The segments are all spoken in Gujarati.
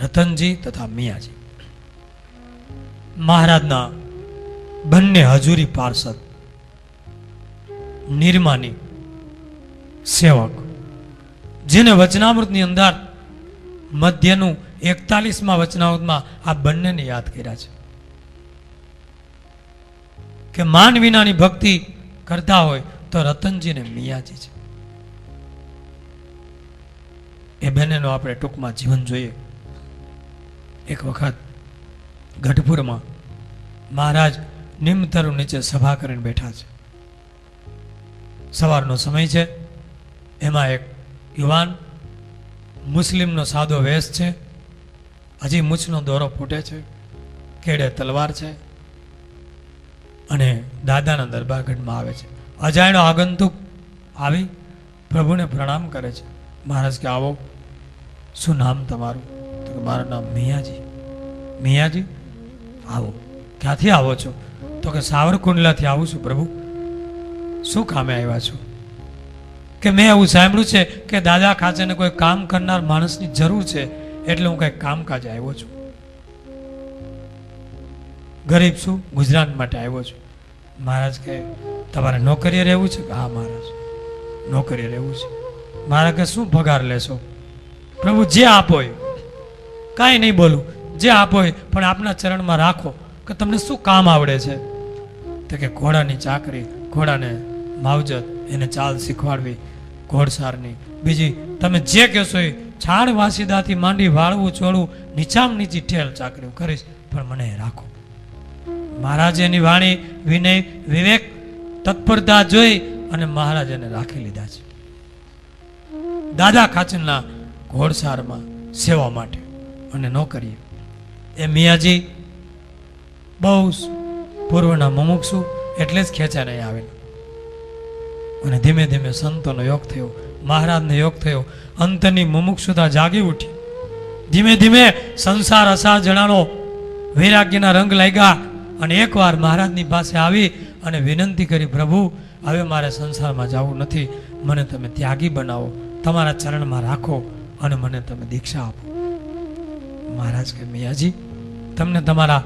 રતનજી તથા મિયાજી મહારાજના બંને હજુરી પાર્ષદ, નિર્માની સેવક, જેને વચનામૃતની અંદર મધ્યનું 41મા વચનામૃતમાં આ બંનેને યાદ કર્યા છે કે માન વિનાની ભક્તિ કરતા હોય તો રતનજી ને મિયાજી છે. એ બંનેનો આપણે ટૂંકમાં જીવન જોઈએ. એક વખત ગઢપુરમાં મહારાજ નિમતરુ નીચે સભા કરીને બેઠા છે. સવારનો સમય છે. એમાં એક યુવાન મુસ્લિમનો સાદો વેશ છે, હજી મૂછનો દોરો ફૂટે છે, કેડે તલવાર છે અને દાદાના દરબારગઢમાં આવે છે. અજાણ્યો આગંતુક આવી પ્રભુને પ્રણામ કરે છે. મહારાજ કે આવો, શું નામ તમારું? તો કે મારું નામ મિયાજી. મિયાજી, આવો. ક્યાંથી આવો છો? તો કે સાવરકુંડલાથી આવું છું પ્રભુ. શું કામે આવ્યા છો? કે મેં એવું સાંભળ્યું છે કે દાદા ખાચેને કોઈ કામ કરનાર માણસની જરૂર છે, એટલે હું કંઈક કામકાજે આવ્યો છું. ગરીબ છું, ગુજરાત માટે આવ્યો છું. મહારાજ કે તમારે નોકરીએ રહેવું છે? હા મહારાજ, નોકરીએ રહેવું છે. મહારાજ કે શું પગાર લેશો? પ્રભુ જે આપો એ. કાંઈ નહીં બોલું, જે આપો એ, પણ આપના ચરણમાં રાખો કે તમને શું કામ આવડે છે? તો કે ઘોડાની ચાકરી, ઘોડાને માવજત, એને ચાલ શીખવાડવી, ઘોડસારની, બીજી તમે જે કહેશો એ, છાડ વાસીદાથી માંડી વાળવું ચોળવું, નીચામ નીચી ઠેલ ચાકરી કરીશ, પણ મને રાખો. મહારાજે એની વાણી, વિનય, વિવેક, તત્પરતા જોઈ અને મહારાજ એને રાખી લીધા છે દાદા ખાચરના ઘોડસારમાં સેવા માટે અને નોકરીએ. એ મિયાજી બહુ પૂર્વના મુમુક્ષુ, એટલે જ ખેંચા નહીં આવેલા. અને ધીમે ધીમે સંતોનો યોગ થયો, મહારાજનો યોગ થયો, અંતની મુમુક્ષુતા જાગી ઉઠી. ધીમે ધીમે સંસાર અસાજણાનો વૈરાગ્યના રંગ લાગ્યા અને એકવાર મહારાજની પાસે આવી અને વિનંતી કરી, પ્રભુ હવે મારે સંસારમાં જવું નથી, મને તમે ત્યાગી બનાવો, તમારા ચરણમાં રાખો અને મને તમે દીક્ષા આપો. મહારાજ કે મિયાજી, તમને તમારા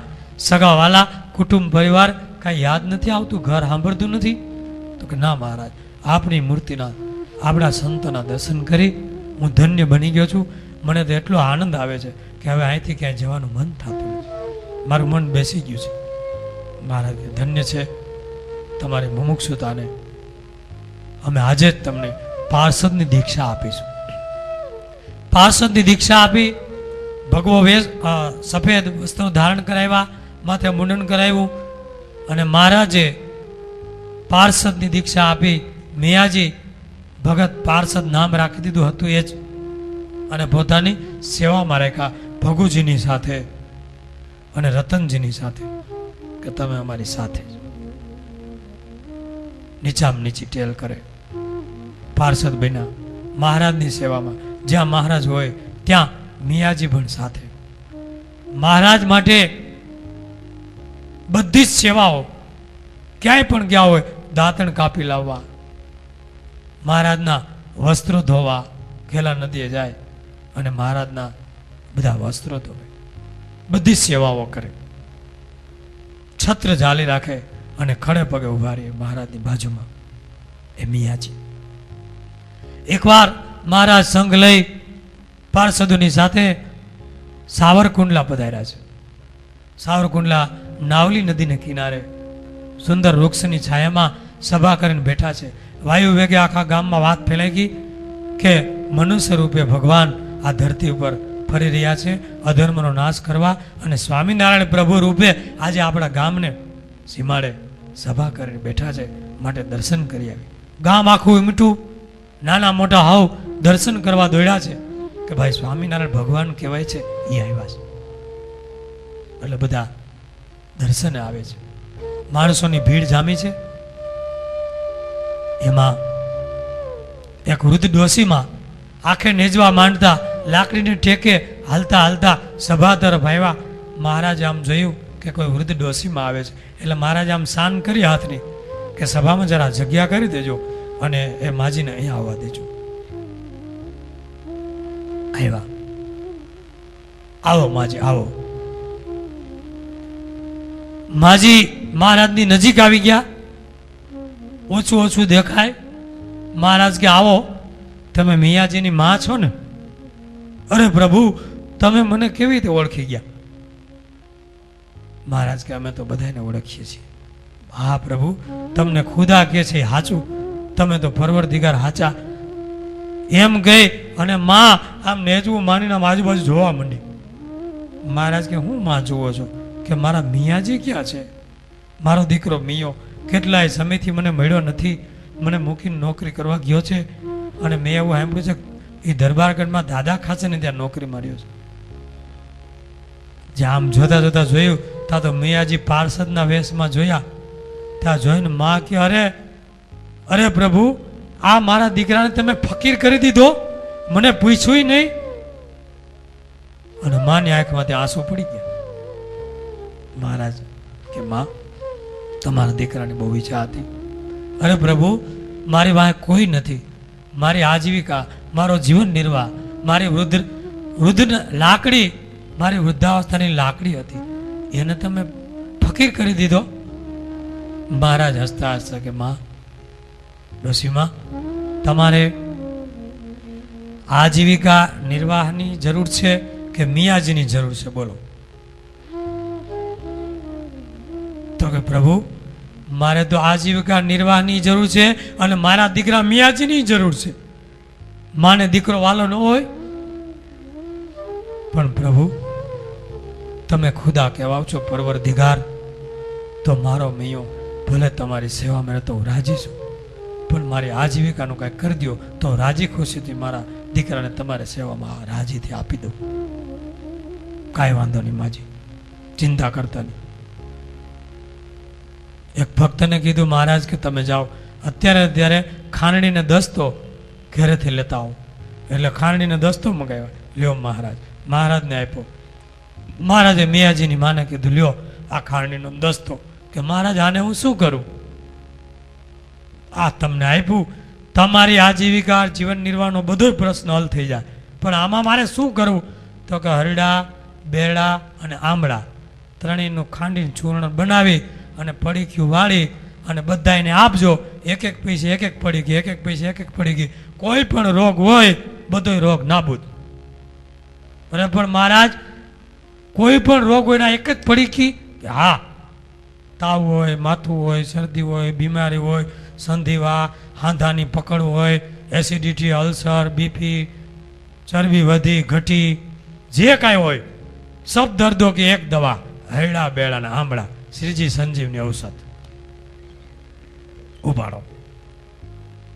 સગાવાલા, કુટુંબ, પરિવાર કાંઈ યાદ નથી આવતું? ઘર સાંભળતું નથી? તો કે ના મહારાજ, આપની મૂર્તિના, આપણા સંતોના દર્શન કરી હું ધન્ય બની ગયો છું. મને તો એટલો આનંદ આવે છે કે હવે અહીંથી ક્યાંય જવાનું મન થતું નથી, મારું મન બેસી ગયું છે. મહારાજ ધન્ય છે તમારી મુમુક્ષુતાને, અમે આજે જ તમને પાર્ષદની દીક્ષા આપીશું. પાર્ષદની દીક્ષા આપી, ભગવો વેશ, સફેદ વસ્ત્રો ધારણ કરાવ્યા, માથે મુંડન કરાવ્યું અને મહારાજે પાર્ષદની દીક્ષા આપી. મિયાજી ભગત પાર્ષદ નામ રાખી દીધું હતું એ જ, અને પોતાની સેવામાં રાખ્યા ભગુજીની સાથે અને રતનજીની સાથે કે તમે અમારી સાથે. નીચામ નીચી ટેલ કરે, પાર્ષદ બન્યા મહારાજની સેવામાં. જ્યાં મહારાજ હોય ત્યાં મિયાજી પણ સાથે. મહારાજ માટે બધી જ સેવાઓ, ક્યાંય પણ ગયા હોય, દાંતણ કાપી લાવવા, મહારાજના વસ્ત્રો ધોવા, ખેલા નદીએ જાય અને મહારાજના બધા વસ્ત્રો ધોવે, બધી સેવાઓ કરે, છત્ર ઝાલી રાખે અને ખડે પગે ઉભા રહે મહારાજની બાજુમાં. એ મિયાજી. એકવાર મહારાજ સંઘ લઈ પાર્ષદોની સાથે સાવરકુંડલા પધાર્યા છે. સાવરકુંડલા નાવલી નદીને કિનારે સુંદર વૃક્ષની છાયામાં સભા કરીને બેઠા છે. વાયુ વેગે આખા ગામમાં વાત ફેલાઈ ગઈ કે મનુષ્ય રૂપે ભગવાન આ ધરતી ઉપર ફરી રહ્યા છે અધર્મનો નાશ કરવા, અને સ્વામિનારાયણ પ્રભુ રૂપે આજે આપણા ગામને સીમાડે સભા કરીને બેઠા છે, માટે દર્શન કરી આવી. ગામ આખું મીઠું, નાના મોટા હાવ દર્શન કરવા દોડ્યા છે કે ભાઈ સ્વામિનારાયણ ભગવાન કહેવાય છે એ આવ્યા છે. એટલે બધા દર્શને આવે છે. માણસોની ભીડ જામી છે. એમાં એક વૃદ્ધ ડોશીમાં આંખે નેજવા માંડતા, લાકડીને ટેકે હાલતા હાલતા સભા તરફ આવ્યા. મહારાજે આમ જોયું કે કોઈ વૃદ્ધ ડોશીમાં આવે છે, એટલે મહારાજે આમ શાન કરી હાથની કે સભામાં જરા જગ્યા કરી દેજો અને એ માજીને અહીંયા આવવા દેજો. આવ્યા. આવો માજી આવો. માજી મહારાજની નજીક આવી ગયા. ઓછું ઓછું દેખાય. મહારાજ કે આવો, તમે મિયાજીની માં છો ને? અરે પ્રભુ, તમે મને કેવી રીતે ઓળખી ગયા? મહારાજ કે અમે તો બધાને ઓળખીએ છીએ. હા પ્રભુ, તમને ખુદા કે છે હાચું, તમે તો પરવરદિગાર હાચા. એમ ગઈ અને માં આમ નેજવું માનીને આમ આજુબાજુ જોવા માંડી. મહારાજ કે હું માં જુઓ છો? કે મારા મિયાજી ક્યાં છે? મારો દીકરો મિયો કેટલાય સમયથી મને મળ્યો નથી, મને મૂકીને નોકરી કરવા ગયો છે. અને મેં એવું સાંભળ્યું છે એ દરબારગઢમાં દાદા ખાસે ને ત્યાં નોકરી માર્યો છે. જ્યાં આમ જોતા જોતા જોયું ત્યાં તો મિયાજી પાર્ષદના વેશમાં જોયા. ત્યાં જોઈને માં કે અરે અરે પ્રભુ, આ મારા દીકરાને તમે ફકીર કરી દીધો, મને પૂછ્યું નહીં. અને માની આંખમાંથી આંસુ પડી ગયા. મહારાજ કે માં, તમારા દીકરાની બહુ ઈચ્છા હતી. અરે પ્રભુ, મારી પાસે કોઈ નથી. મારી આજીવિકા, મારો જીવન નિર્વાહ, મારી વૃદ્ધ લાકડી, મારી વૃદ્ધાવસ્થાની લાકડી હતી, એને તમે ફકીર કરી દીધો. મહારાજ હસતા હસતા કે માં, ડોશીમાં, તમારે આજીવિકા નિર્વાહની જરૂર છે કે મિયાજીની જરૂર છે? બોલો. તો કે પ્રભુ, મારે તો આજીવિકા નિર્વાહની જરૂર છે અને મારા દીકરા મિયાજીની જરૂર છે. માને દીકરો વાલો ન હોય પણ પ્રભુ, તમે ખુદા કહેવાવ છો, પરવરદિગાર. તો મારો મિયો ભલે તમારી સેવામાં રહેતો હું રાજી છું, પણ મારી આજીવિકાનું કાંઈ કરી દો તો રાજી ખુશીથી મારા દીકરાને તમારી સેવામાં રાજીથી આપી દઉં. કાંઈ વાંધો નહીં માજી, ચિંતા કરતા નહીં. એક ભક્તને કીધું મહારાજ કે તમે જાઓ અત્યારે ખાંડણીને દસ્તો ઘરેથી લેતા આવો. એટલે ખાંડણીને દસ્તો મંગાવ્યો. લ્યો મહારાજ. મહારાજને આપ્યો. મહારાજે મિયાજીની માને કીધું લ્યો આ ખાંડણીનો દસ્તો. કે મહારાજ આને હું શું કરું? આ તમને આપ્યું, તમારી આજીવિકા જીવન નિર્વાહનો બધો પ્રશ્ન હલ થઈ જાય, પણ આમાં મારે શું કરવું? તો કે હરડા, બેડા અને આંબળા ત્રણેયનું ખાંડીને ચૂર્ણ બનાવી અને પડીક્યું વાળી અને બધાને આપજો. એક એક પૈસે એક એક પડીકી, એક એક પૈસે એક એક પડીકી. કોઈ પણ રોગ હોય બધો રોગ નાબૂદ. બરાબર? પણ મહારાજ, કોઈ પણ રોગ હોય ના એક જ પડીકી? હા, તાવ હોય, માથું હોય, શરદી હોય, બીમારી હોય, સંધિવા, હાંધાની પકડ હોય, એસિડિટી, અલ્સર, બીપી, ચરબી વધી ઘટી, જે કાંઈ હોય, સબ દર્દો કે એક દવા, હૈડા બેડા ને આંબળા, શ્રીજી સંજીવની ઔષધ. ઉપાડો.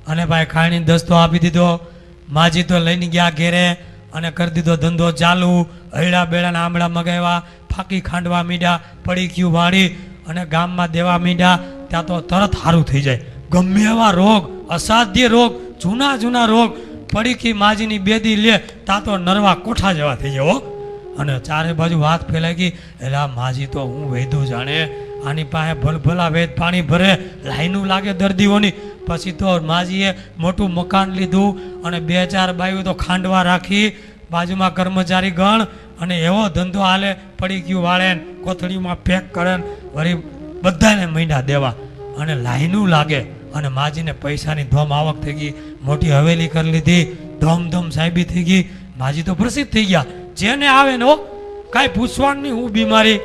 અને ભાઈ ખાણી દસ્તો આપી દીધો. માજી તો લઈને ગયા ઘેરે અને કરી દીધો ધંધો ચાલુ. હૈડા બેડા ને આંબળા મગાવ્યા, ફાકી ખાંડવા મીંડ્યા, પડીક્યું વાળી અને ગામમાં દેવા મીંડ્યા. ત્યાં તો તરત સારું થઈ જાય. ગમે એવા રોગ, અસાધ્ય રોગ, જૂના રોગ, પડીકી માજીની બેદી લે ત્યાં તો નરવા કોઠા જેવા થઈ જાય. અને ચારે બાજુ વાત ફેલાઈ ગઈ. એલા માજી તો હું વૈધું જાણે, આની પાસે ભલભલા વેદ પાણી ભરે, લાઈનું લાગે દર્દીઓની. પછી તો માજીએ મોટું મકાન લીધું અને 2-4 બાયું તો ખાંડવા રાખી, બાજુમાં કર્મચારી ગણ અને એવો ધંધો હાલે. પડી ગયું વાળે, કોથળીમાં પેક કરે, વળી બધાને મહિના દેવા અને લાઈનું લાગે. અને માજીને પૈસાની ધોમ આવક થઈ ગઈ, મોટી હવેલી કરી લીધી, ધોમ સાહેબી થઈ ગઈ. માજી તો પ્રસિદ્ધ થઈ ગયા. જેને આવે ને કાંઈ પૂછવાનું નહીં, હું બીમારી,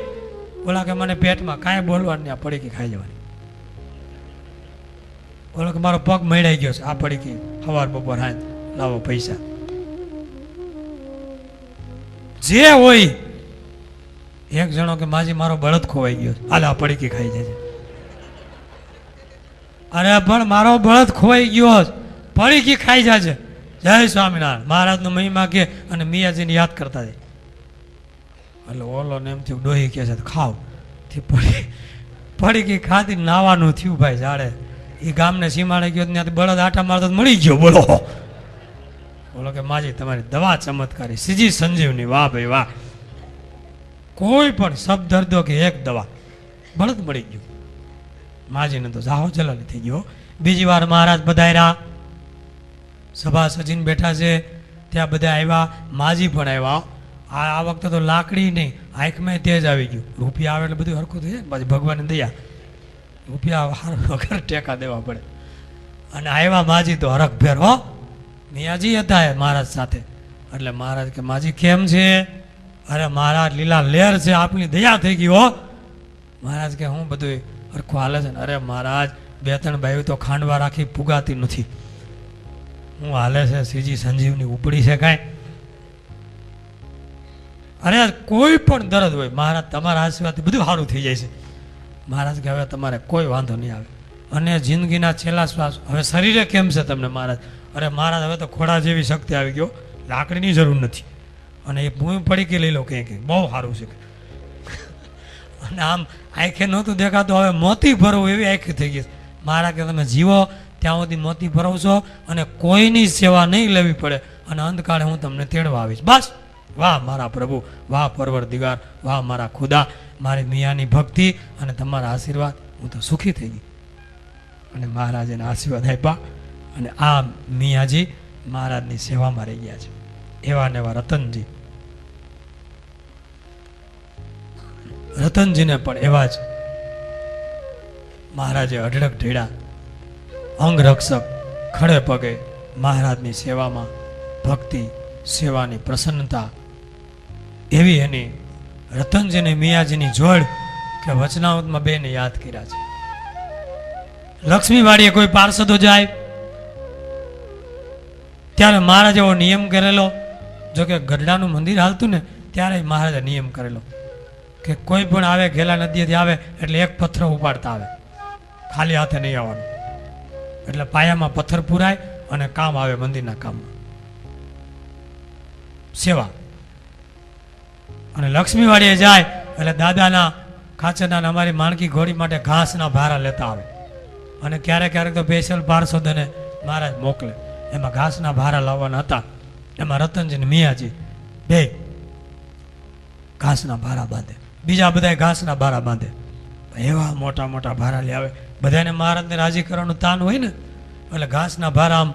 બોલા કે મને પેટમાં, કાંઈ બોલવાનું નહીં, આ પડીકી ખાઈ જવાની. બોલો કે મારો પગ મળાઈ ગયો છે, આ પડીકી સવાર બપોર હાથ લાવો પૈસા. જે હોય. એક જણો કે માજી મારો બળદ ખોવાઈ ગયો, હાલ આ પડીકી ખાઈ જાય. અરે પણ મારો બળદ ખોવાઈ ગયો, પડીકી ખાઈ જાય છે. જય સ્વામિનારાયણ. મહારાજનો મહિમા કે અને મિયાજીને યાદ કરતા જાય. એટલે ઓલો ને એમ થયું ડોહી કે છે ખાવ. પડીકી ખાધી નાવાનું થયું ભાઈ જાડે. એ ગામને સીમાડે ગયો, ત્યાંથી બળદ આટા મારતો મળી ગયો. બોલો કે માજી તમારી દવા ચમત્કારી, શ્રીજી સંજીવની. વાહ ભાઈ વાહ. કોઈ પણ સબ દર્દો કે એક દવા, બળદ મળી ગયું. માજીને તો જાહો જલાલી થઈ ગયો. બીજી વાર મહારાજ પધાર્યા, સભા સજીને બેઠા છે, ત્યાં બધા આવ્યા, માજી પણ આવ્યા આ વખતે તો લાકડી નહીં, આંખમાં તેજ આવી ગયું. રૂપિયા આવે એટલે બધું હરખું થઈ જાય. પછી ભગવાનની દયા, રૂપિયા વગર ટેકા દેવા પડે. અને આવ્યા માજી તો હરખભેર, હો મિયાજી હતા એ મહારાજ સાથે. એટલે મહારાજ કે માજી કેમ છે? અરે મહારાજ લીલા લેર છે, આપની દયા થઈ ગઈ હો. મહારાજ કે હું બધું હરખું હાલે છે ને? અરે મહારાજ 2-3 બાયું તો ખાંડવા રાખી પુગાતી નથી. હું હાલે છે સીજી સંજીવની ઉપડી છે કાંઈ? અરે કોઈ પણ દર્દ હોય મહારાજ તમારા આશીર્વાદથી બધું સારું થઈ જાય છે. મહારાજ કે હવે તમારે કોઈ વાંધો નહીં આવે. અને જિંદગીના છેલ્લા શ્વાસ, હવે શરીરે કેમ છે તમને મહારાજ? અરે મહારાજ હવે તો ખોડા જેવી શક્તિ આવી ગયો, લાકડીની જરૂર નથી. અને એ ભૂમિ પડી કે લઈ લો કંઈક, બહુ સારું છે. અને આમ આંખે નહોતું દેખાતું, હવે મોતી ભરવું એવી આંખી થઈ ગઈ. મહારાજ કે તમે જીવો ત્યાં સુધી મોતી ભરવશો અને કોઈની સેવા નહીં લેવી પડે, અને અંતકાળે હું તમને તેડવા આવીશ. બસ. વાહ મારા પ્રભુ, વાહ પરવરદિગાર, વાહ મારા ખુદા, મારી મિયાની ભક્તિ અને તમારા આશીર્વાદ, હું તો સુખી થઈ ગઈ. અને મહારાજને આશીર્વાદ આપ્યા અને આ મિયાજી મહારાજની સેવામાં રહી ગયા છે. એવા ને એવા રતનજી, રતનજીને પણ એવા જ મહારાજે અઢળક ઢેડા, અંગરક્ષક, ખડે પગે મહારાજની સેવામાં ભક્તિ, સેવાની પ્રસન્નતા, એવી એની રતનજીને મિયાજીની જોડ કે વચનામૃતમાં બેને યાદ કર્યા છે. લક્ષ્મીવાડીએ કોઈ પાર્ષદો જાય ત્યારે મહારાજે એવો નિયમ કરેલો, જો કે ગઢડાનું મંદિર હાલતું ને ત્યારે મહારાજે નિયમ કરેલો કે કોઈ પણ આવે ઘેલા નદીએથી આવે એટલે 1 પથ્થર ઉપાડતા આવે, ખાલી હાથે નહીં આવવાનું. એટલે પાયામાં પથ્થર પુરાય અને કામ આવે મંદિરના કામમાં, સેવા. અને લક્ષ્મીવાડીએ જાય એટલે દાદાના ખાચરના અમારી માણકી ઘોડી માટે ઘાસના ભારા લેતા આવે. અને ક્યારેક ક્યારેક તો સ્પેશિયલ પાર્ષદોને મહારાજ મોકલે. એમાં ઘાસના ભારા લાવવાના હતા. એમાં રતનજી ને મિયાજી બે ઘાસના ભારા બાંધે, બીજા બધા ઘાસના ભારા બાંધે. એવા મોટા મોટા ભારા લઈ આવે. બધાને મહારાજને રાજી કરવાનું તાન હોય ને, એટલે ઘાસના ભારા આમ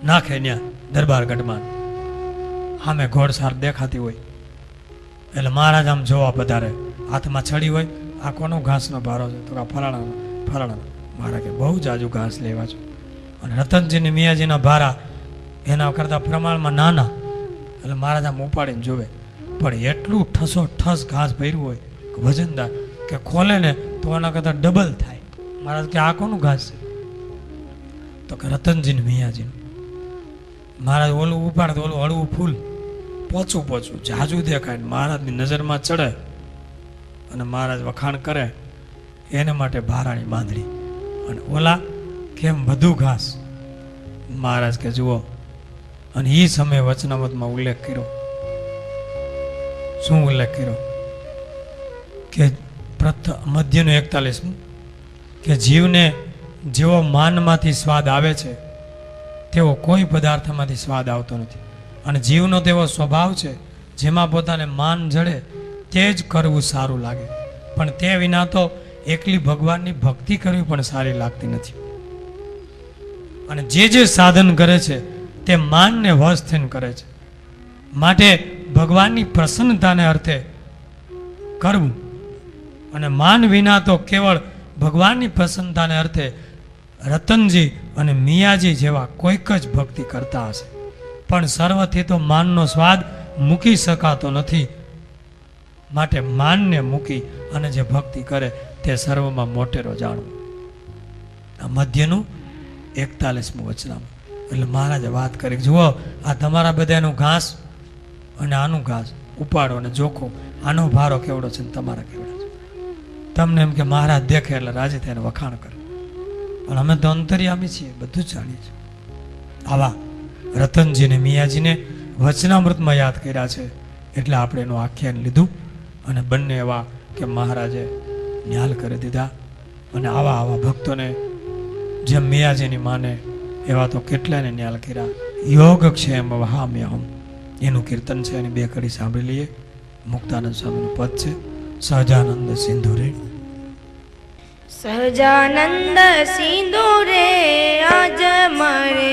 નાખે ત્યાં દરબારગઢમાં. આમે ઘોડસાર દેખાતી હોય એટલે મહારાજ આમ જોવા પધારે. હાથમાં છડી હોય, આ કોનો ઘાસનો ભારો છે? તો આ ફલાણાનો. ફલાણાનો. મહારાજ કે બહુ જાજુ ઘાસ લેવા છો. અને રતનજીને મિયાજીના ભારા એના કરતાં પ્રમાણમાં નાના, એટલે મહારાજ આમ ઉપાડીને જોવે. પણ એટલું ઠસો ઠસ ઘાસ ભર્યું હોય વજનદાર કે ખોલે ને તો એના કરતાં ડબલ થાય. મહારાજ કે આ કોનું ઘાસ છે? તો કે રતનજીને મિયાજીનું. મહારાજ ઓલું ઉપાડે, ઓલું હળવું ફૂલ પોચું પોચું જાજુ દેખાય, મહારાજની નજરમાં ચડે અને મહારાજ વખાણ કરે. એને માટે ભારાની બાંધણી. અને ઓલા કેમ વધુ ઘાસ? મહારાજ કે જુઓ. અને એ સમયે વચનામૃતમાં ઉલ્લેખ કર્યો. શું ઉલ્લેખ કર્યો? કે મધ્યનું 41 કે જીવને જેવો માનમાંથી સ્વાદ આવે છે તેવો કોઈ પદાર્થમાંથી સ્વાદ આવતો નથી. અને જીવનો તેવો સ્વભાવ છે જેમાં પોતાને માન જડે તે જ કરવું સારું લાગે, પણ તે વિના તો એકલી ભગવાનની ભક્તિ કરવી પણ સારી લાગતી નથી. અને જે સાધન કરે છે તે માનને વશ થઈને કરે છે, માટે ભગવાનની પ્રસન્નતાને અર્થે કરવું. અને માન વિના તો કેવળ ભગવાનની પ્રસન્નતાને અર્થે રતનજી અને મિયાજી જેવા કોઈક જ ભક્તિ કરતા હશે, પણ સર્વથી તો માનનો સ્વાદ મૂકી શકાતો નથી. માટે માનને મૂકી અને જે ભક્તિ કરે તે સર્વમાં મોટેરો જાણવું. આ મધ્યનું 41મું વચનામું. એટલે મહારાજે વાત કરી, જુઓ આ તમારા બધાનું ઘાસ અને આનું ઘાસ ઉપાડો અને જોખો, આનો ભારો કેવડો છે ને તમારા કેવડા છે. તમને એમ કે મહારાજ દેખે એટલે રાજી થઈને વખાણ કરે, પણ અમે તો અંતર્યામી છીએ, બધું જ જાણીએ છીએ. આવા રતનજીને મિયાજીને વચનામૃતમાં યાદ કર્યા છે, એટલે આપણે એનું આખ્યાન લીધું. અને બંને એવા કે મહારાજે ન્યાલ કરી દીધા. અને આવા આવા ભક્તોને જેમ મિયાજીની માને એવા તો કેટલાને ન્યાલ કર્યા. યોગક્ષેમ વહામ્યહમ એનું કીર્તન છે, એની 2 કડી સાંભળી લઈએ. મુક્તાનંદ સ્વામીનું પદ છે, સહજાનંદ સિંધુ રે. સહજાનંદ સિંધુ રે આજ મારે